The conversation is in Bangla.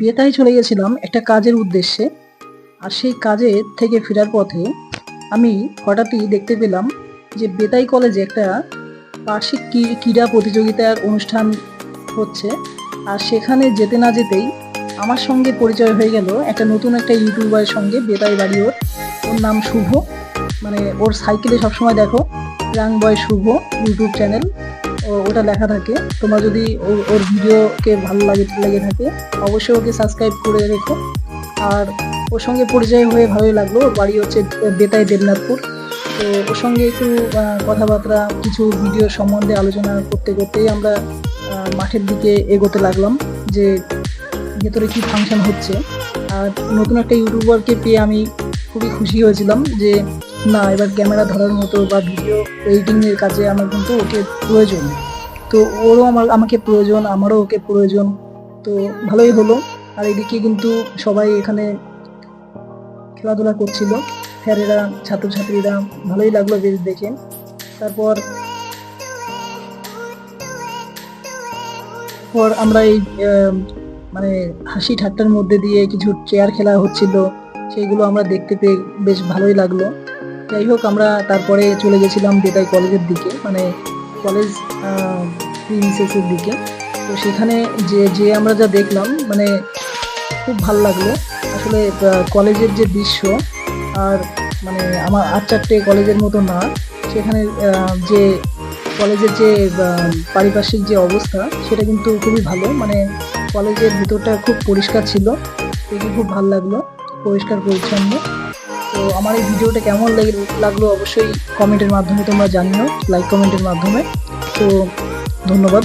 বেতায় চলে গেছিলাম একটা কাজের উদ্দেশ্যে। আর সেই কাজে থেকে ফেরার পথে আমি হঠাৎই দেখতে পেলাম যে বেতাই কলেজে একটা বার্ষিক ক্রীড়া প্রতিযোগিতার অনুষ্ঠান হচ্ছে। আর সেখানে যেতে না যেতেই আমার সঙ্গে পরিচয় হয়ে গেল একটা নতুন একটা ইউটিউবারের সঙ্গে। বেতাই বাড়ি ওর, ওর নাম শুভ। মানে ওর সাইকেলে সবসময় দেখো ইয়াং বয় শুভ ইউটিউব চ্যানেল, ওটা লেখা থাকে। তোমরা যদি ওর ভিডিওকে ভালো লেগে থাকে অবশ্যই ওকে সাবস্ক্রাইব করে রেখো। আর ওর সঙ্গে পরিচয় হয়ে ভালোই লাগলো। ওর বাড়ি হচ্ছে বেতাই দেবনাথপুর। তো ওর সঙ্গে একটু কথাবার্তা, কিছু ভিডিও সম্বন্ধে আলোচনা করতে করতেই আমরা মাঠের দিকে এগোতে লাগলাম যে ভেতরে কি ফাংশন হচ্ছে। আর নতুন একটা ইউটিউবারকে পেয়ে আমি খুবই খুশি হয়েছিলাম যে না, এবার ক্যামেরা ধরার মতো বা ভিডিও এডিটিংয়ের কাজে আমার কিন্তু ওকে প্রয়োজন। তো ওরও আমাকে প্রয়োজন, আমারও ওকে প্রয়োজন। তো ভালোই হলো। আর এদিকে কিন্তু সবাই এখানে খেলাধুলা করছিল, স্যারেরা, ছাত্রছাত্রীরা। ভালোই লাগলো বেশ দেখে। তারপর আমরা এই মানে হাসি ঠাট্টার মধ্যে দিয়ে কিছু চেয়ার খেলা হচ্ছিল, সেইগুলো আমরা দেখতে পেয়ে বেশ ভালোই লাগলো। যাই হোক, আমরা তারপরে চলে গেছিলাম বেতাই কলেজের দিকে, মানে কলেজ প্রিন্সেসের দিকে। তো সেখানে যে আমরা যা দেখলাম, মানে খুব ভালো লাগলো আসলে। কলেজের যে দৃশ্য, আর মানে আমার 8-4টে কলেজের মতো না, সেখানে যে কলেজের যে পারিপার্শ্বিক যে অবস্থা সেটা কিন্তু খুবই ভালো। মানে কলেজের ভিতরটা খুব পরিষ্কার ছিল, দেখে খুব ভালো লাগলো, পরিষ্কার পরিচ্ছন্ন। তো আমার এই ভিডিওটা কেমন লাগলো অবশ্যই কমেন্টের মাধ্যমে তোমরা জানিও, লাইক কমেন্টের মাধ্যমে। তো ধন্যবাদ।